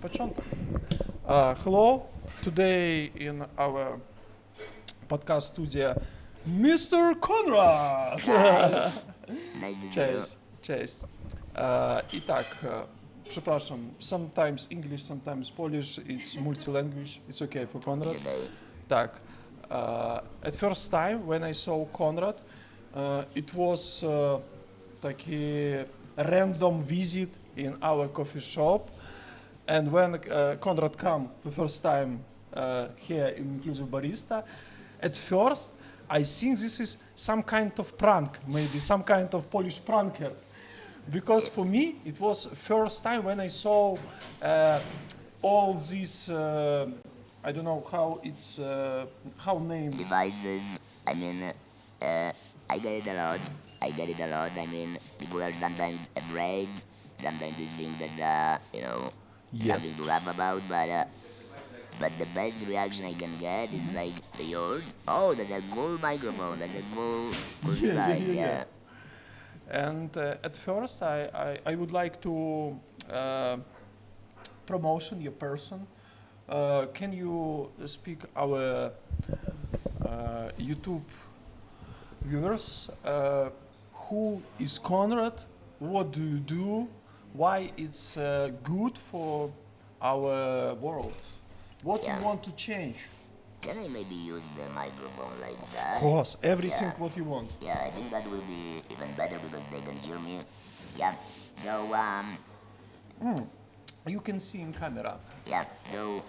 Початок. Hello. Today in our podcast studio, Mr. Conrad. Nice to see you. Cześć. Cześć. I tak, przepraszam, sometimes English, sometimes Polish, it's multi-language, it's okay for Conrad. Today. Tak. At first time when I saw Conrad, it was taki random visit in our coffee shop. And when Conrad come the first time here in Inclusive Barista, at first I think this is some kind of prank, maybe some kind of Polish pranker. Because for me it was first time when I saw all these, I don't know how it's, how name. Devices. I mean, I get it a lot. I mean, people are sometimes afraid. Sometimes they think that's something to laugh about. But the best reaction I can get is like yours. Oh, that's a cool microphone. That's a cool device. Yeah. And at first I would like to promotion your person. Can you speak our YouTube viewers? Who is Conrad? What do you do? Why it's good for our world? What Yeah. you want to change? Can I maybe use the microphone like that? Of course, everything Yeah. what you want. Yeah, I think that will be even better because they can hear me. Yeah. So You can see in camera. yeah. So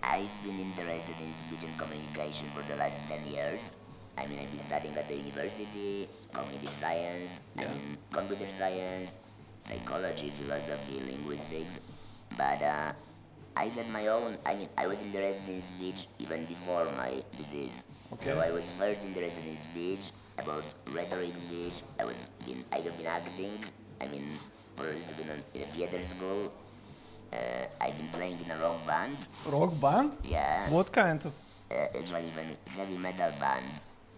I've been interested in speech and communication for the last 10 years. I mean, I've been studying at the university, cognitive science, computer science, psychology, philosophy, linguistics. But I got my own, I was interested in speech even before my disease. Okay. So I was first interested in speech, about rhetoric speech. I've been acting, for a little bit in a theater school. I've been playing in a rock band. Rock band? Yeah. What kind of? Actually, even heavy metal band.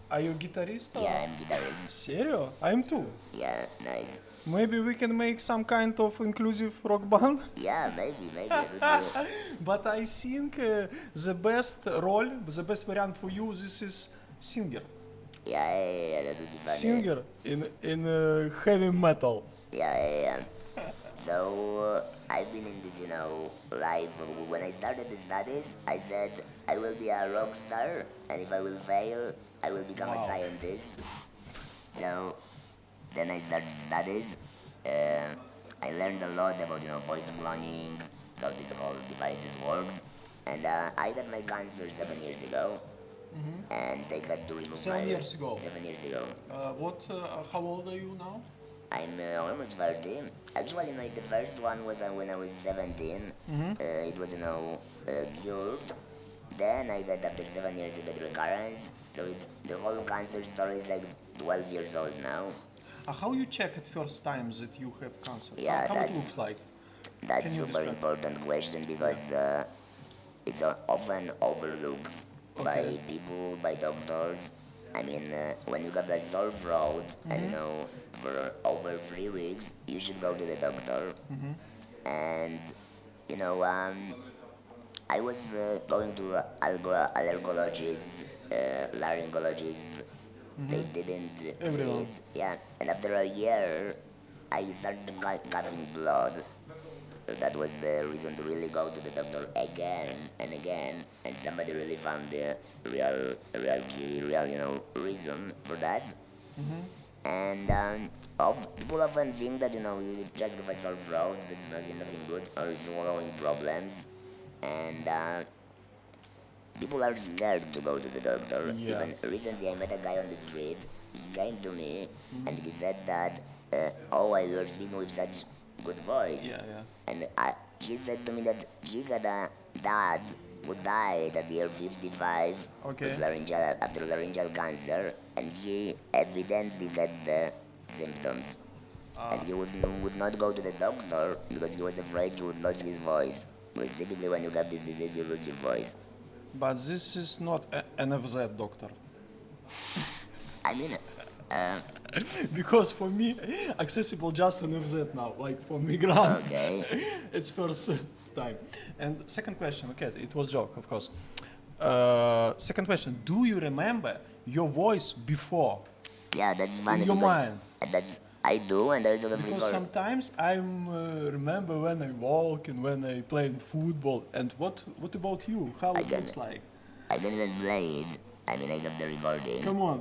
Are you guitarist? or- Yeah, I'm guitarist. Serio? I'm too. Yeah, nice. Maybe we can make some kind of inclusive rock band. Yeah, maybe. It would be, But I think the best role, the best variant for you, this is singer. yeah, that would be fun. Singer in heavy metal. Yeah. So I've been in this, life. When I started the studies, I said I will be a rock star, and if I will fail, I will become a Wow. scientist. So then I started studies. I learned a lot about, voice cloning, how this whole devices works, and I got my cancer 7 years ago, and they had to remove 7 years ago. 7 years ago. How old are you now? I'm almost 30. Actually, the first one was when I was 17. It was, cured. Then I got, after 7 years, I got recurrence. So the whole cancer story is like 12 years old now. How you check at first time that you have cancer? Yeah, how it that's- looks like? That's Can you super describe? important question because it's often overlooked by Okay. people, by doctors. When you have a sore throat and for over 3 weeks, you should go to the doctor. And I was going to allergologist, laryngologist. They didn't see Everyone. it. Yeah, and after a year, I started coughing blood. That was the reason to really go to the doctor again and again, and somebody really found the real key, reason for that. And people often think that you just have a sore throat, it's nothing good, or swallowing problems, and people are scared to go to the doctor. Yeah. Even recently, I met a guy on the street. He came to me and he said that, you're speaking with such good voice. Yeah. And he said to me that he had a dad who died at the year 55 Okay. with after laryngeal cancer, and he evidently had the symptoms. And he would not go to the doctor because he was afraid he would lose his voice. Because typically when you have this disease, you lose your voice. But this is not an FZ doctor. I mean, Because for me, accessible just in FZ now, like for migrant. Okay. It's first time. And second question, okay, it was joke, of course. Second question, do you remember your voice before? Yeah, that's funny. In your because mind. That's I do, and there's a Because sometimes I remember when I walk and when I play in football. And what about you? How it can- looks like? I don't even play it. I mean, I got the recordings. Come on.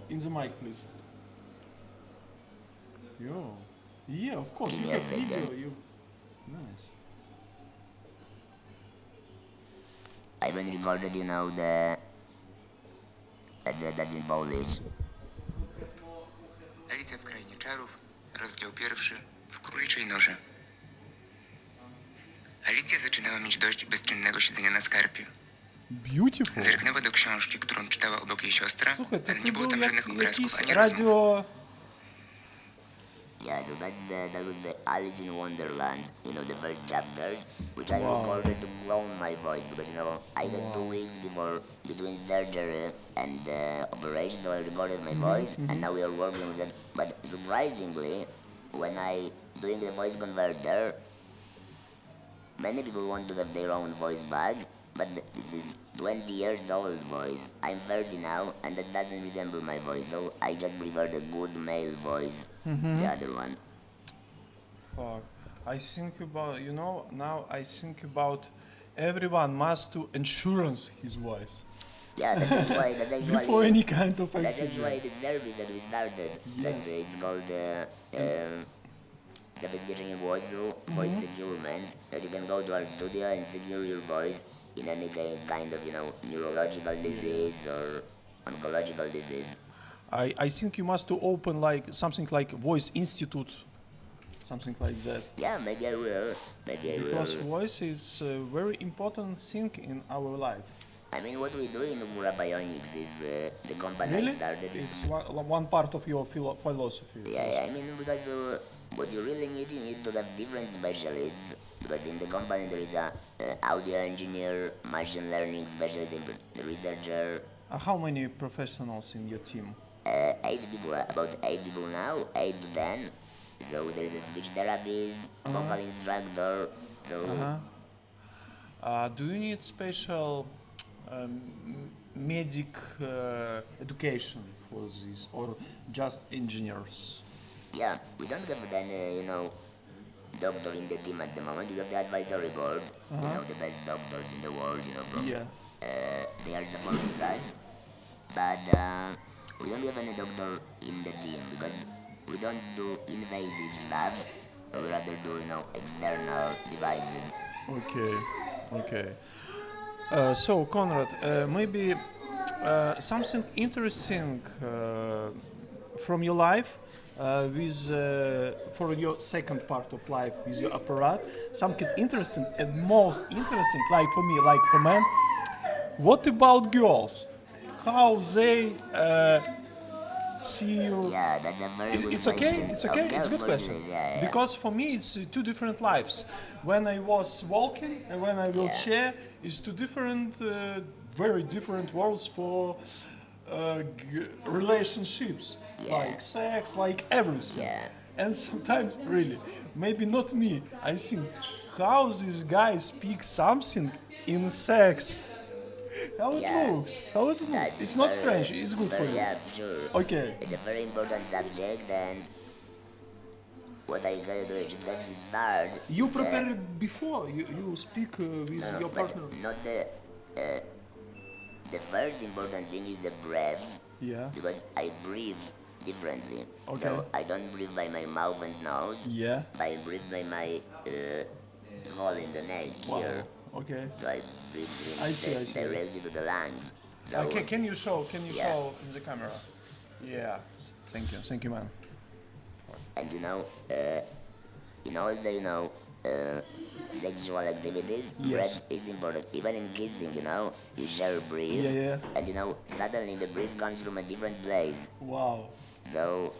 In the mic, please. Yo. Yeah, of course. You have Yes, I video. can. You. Nice. I even recorded, that's in Polish. Alicja w Krainie Czarów, rozdział pierwszy, w Króliczej Norze. Alicja zaczynała mieć dość bezczynnego siedzenia na skarpie. Beautiful. Zerknęła do książki, którą czytała obok jej siostra, Słuchaj, to ale ty nie było był tam żadnych obrazków jakiś ani rozmów. radio... Yeah, so that was the Alice in Wonderland, the first chapters, which I Wow. recorded to clone my voice because I got 2 weeks before between surgery and operation, so I recorded my voice, and now we are working with it. But surprisingly, when I doing the voice converter, many people want to have their own voice back, but this is 20 years old voice. I'm 30 now, and that doesn't resemble my voice, so I just prefer the good male voice, the other one. Fuck. I think about, now I think about everyone must to insurance his voice. Yeah, that's actually Before any kind of that's accident. actually the service that we started. That's it's called zabezpieczenie głosu, voice securement. That you can go to our studio and secure your voice in any kind of neurological disease or oncological disease. I think you must to open like something like Voice Institute, something like that. Yeah, maybe I will. Because voice is a very important thing in our life. I mean, what we do in Umura Bionics is the company I Really? started It's is one part of your philosophy. yeah, I mean, because what you really need to have different specialists. Because in the company there is a audio engineer, machine learning specialist, a researcher. How many professionals in your team? 8 people, about 8 people now, 8 to 10. So there is a speech therapist, vocal instructor. So Do you need special medic education for this, or just engineers? yeah, we don't have any, doctor in the team at the moment. We have the advisory board, the best doctors in the world, from Yeah. they are supporting us. But we don't have any doctor in the team because we don't do invasive stuff. We rather do, external devices. Okay. So Conrad, maybe something interesting from your life with for your second part of life with your apparat. Something interesting and most interesting, like for me, like for men. What about girls? How they see you? Yeah, that's a very good It's okay. question. It's okay. Of It's a good course question. it is, yeah. Because for me, it's two different lives. When I was walking and when I wheelchair, it's two different, very different worlds for relationships, like sex, like everything. Yeah. And sometimes, really, maybe not me. I think how this guy speaks something in sex. How it looks. How it looks. That's It's not very- strange. It's good for very- you. Yeah, sure. Okay. It's a very important subject, and what I gotta do is just start. You is prepare it before. You speak with No, your but partner. not the first important thing is the breath. Yeah. Because I breathe differently. Okay. So I don't breathe by my mouth and nose. Yeah. I breathe by my hole in the neck Wow. here. Okay. So I breathe I see. directly to the lungs. So Can you show? Can you Yeah. show in the camera? Yeah. Thank you, man. and in all the sexual activities, Yes. breath is important. Even in kissing, you share breath. Yeah. And suddenly the breath comes from a different place. Wow. So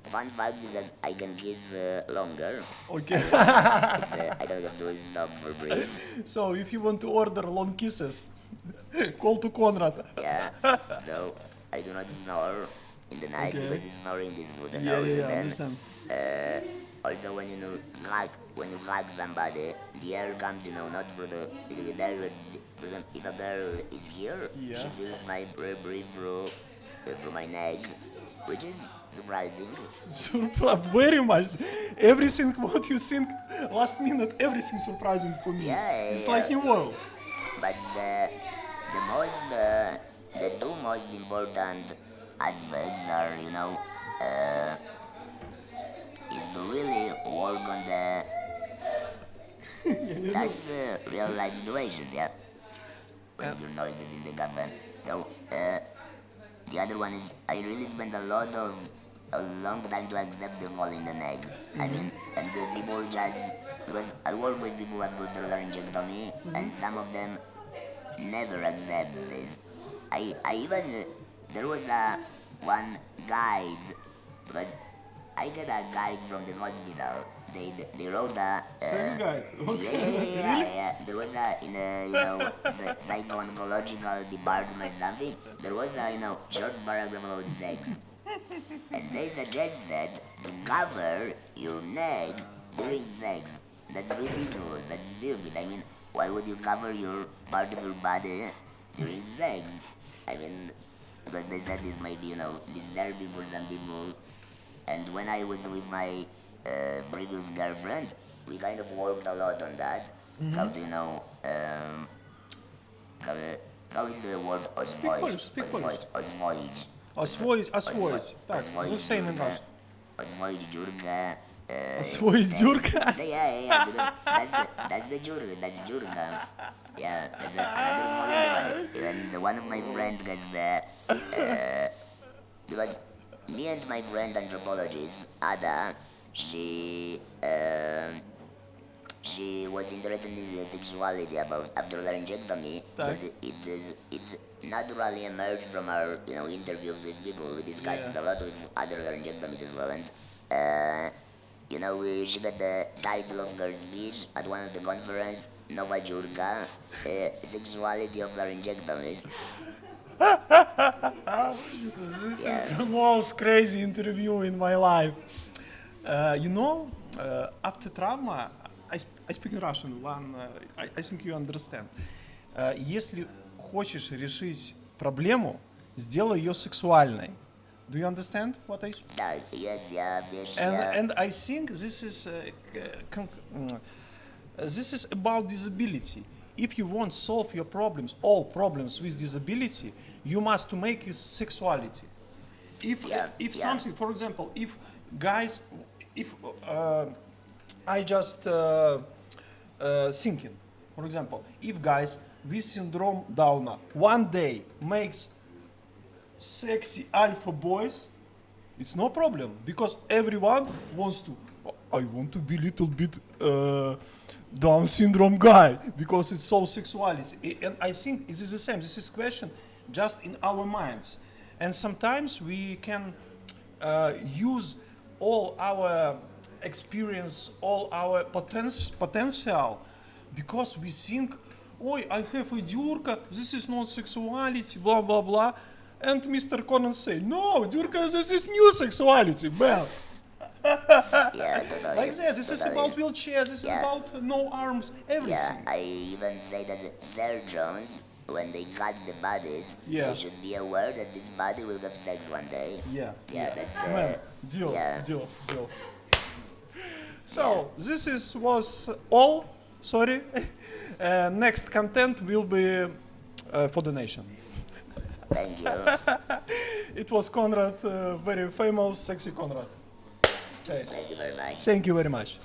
fun fact is that I can kiss longer. Okay. I don't have to stop for breath. So if you want to order long kisses, call to Conrad. Yeah. So I do not snore. in the night Okay. because he's snoring this through the Yeah, nose. yeah, And I then understand. also when you hug somebody, the air comes, not through the air. For example, if a girl is here, Yeah. she feels my breath through my neck, which is surprising. Very much. Everything what you think last minute, everything surprising for me. Yeah, It's yeah. like new world. But the two most important aspects are, is to really work on the that's real life situations, yeah. When your noise is in the cafe. So the other one is I really spent a long time to accept the hole in the neck. I mean, and the people just because I work with people who have laryngectomy, and some of them never accepts this. I even there was a one guide because I get a guide from the hospital. They wrote a Sex guide. yeah. There was a in a psycho-oncological department something. There was a short paragraph about sex, and they suggested to cover your neck during sex. That's ridiculous. That's stupid. I mean, why would you cover your part of your body during sex? I mean, because they said it might be disturbing for some people. And when I was with my previous girlfriend, we kind of worked a lot on that. How to how is the word Polish, speak Polish. oswoić. Освоить. Так, the same in Russian. Oswoić dziurkę. Освоить dziurkę? Yeah, because that's the dziurka, that's dziurka. Yeah, that's another modern one. And one of my friends gets because me and my friend anthropologist, Ada, she was interested in the sexuality about after laryngectomy because it naturally emerged from our interviews with people. We discussed a lot with other laryngectomies as well, and she got the title of her speech at one of the conference, Nova Jurka, Sexuality of Laryngectomies. This is the most crazy interview in my life. After trauma, I speak in Russian. I think you understand. Если хочешь решить проблему, сделай ее сексуальной. Do you understand what I? Yes, yeah. And I think this is about disability. If you want to solve your problems, all problems with disability, you must to make it sexuality. If something, for example, if I just thinking, for example, if guys with syndrome Downer one day makes sexy alpha boys, it's no problem because everyone wants to. I want to be a little bit Down syndrome guy because it's so sexuality. And I think this is the same. This is question just in our minds. And sometimes we can use all our experience, all our potential because we think, oh, I have a diurka, this is not sexuality, blah, blah, blah. And Mr. Conrad say, no, diurka, this is new sexuality, man. Yeah, totally. Like that, this is totally. about wheelchairs, this is about no arms, everything. Yeah, I even say that surgeons, when they cut the bodies, Yeah. they should be aware that this body will have sex one day. Yeah. Yeah, that's the... Man, deal. So, this was all. Sorry. Next content will be for donation. Thank you. It was Conrad, very famous, sexy Conrad. Cheers. Thank you very much. Thank you very much.